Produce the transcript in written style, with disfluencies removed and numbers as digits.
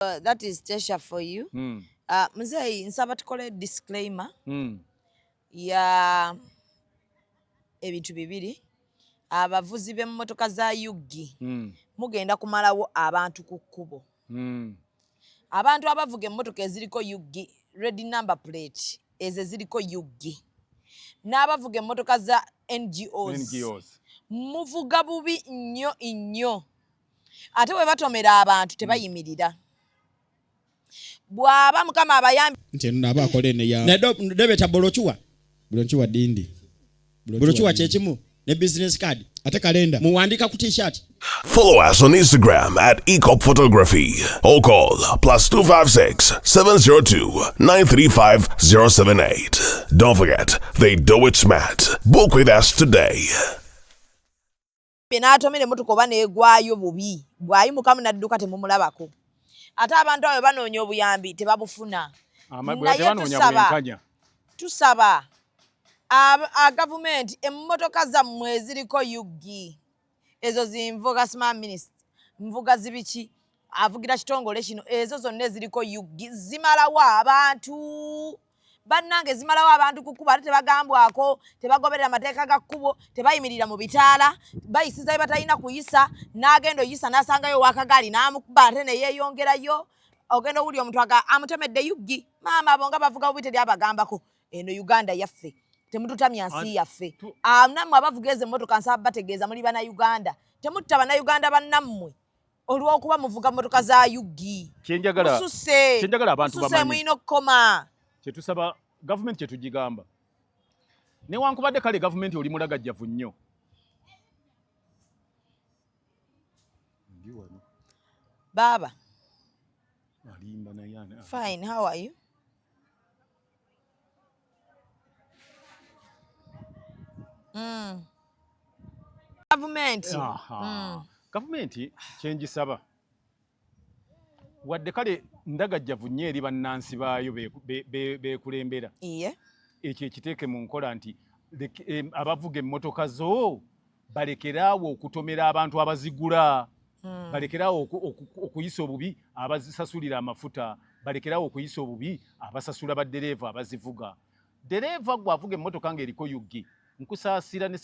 That is Tesha for you. Mzee, nsaba tukole disclaimer ya ebintu bibiri. Abavuzi b'emmotoka za Yugi mugenda kumalawo abantu ku kkubo. Abantu abavuga emmotoka eziriko Yugi red number plate ezo ziriko Yugi. N'abavuga emmotoka za NGOs muvuga bubi nnyo. Ate bwe batomera abantu tebayimirira. Bwaba mukama abayambi nti naba akole ne ya debeta bolochuwa dindi bolochuwa chechimu ne business card ate kalenda muwandika ku t-shirt. Follow us on Instagram at Ecop Photography or call +256 702 935 078. Don't forget, they do it smart. Book with us today. N'atomera emmotoka oba neegwayo bubi bwayi mukamu nadduka temumulabako. Ate abantu abo banoonya obuyambi tebabufuna. Tusaba government emmotoka zammwe eziriko Yugi ezo zinvuga smart minister nvuga zibiki avugira kitongole kino ezo zonna eziriko Yugi zimalawo abantu. Bannange zimalawo abantu kukuba ate tebagambwako tebagoberera amateeka ga kkubo tebayimirira mu bitaala bayisiza batalina kuyisa n'agenda oyisa n'asangayo wakagaali n'amukuba ate ne yeeyongerayo ogenda owuli omuntu amutemedde Yugi. Maama abo nga bavuga bubi teri abagambako. Eno Uganda yaffe temututamya nsi yaffe. Nammwe abavuga ezo emmotoka nsaba bategeeza muli Bannayuganda temutta Bannayuganda bannammwe olw'okuba muvuga mmotoka za Yugi. Kyenjagala abantu bamanyi mulina okukoma. Kyetusaba government kyetugigamba newankubadde kale government oli mulagajjavu nnyo. Baba. Fine, how are you? Government. Government kyengisaba wadde kale ndagajjavu nnyo eri bannansi baayo beekulembera. Ekyo ekiteeke mu nkola nti abavuga emmotoka zo balekeraawo okutomera abantu abazigula. Balekeraawo okuyisa obubi abazisasulira amafuta. Balekeraawo okuyisa obubi abasasula baddereeva abazivuga. Dereeva gwe avuga emmotoka ng'eriko Yugi nkusaasira ne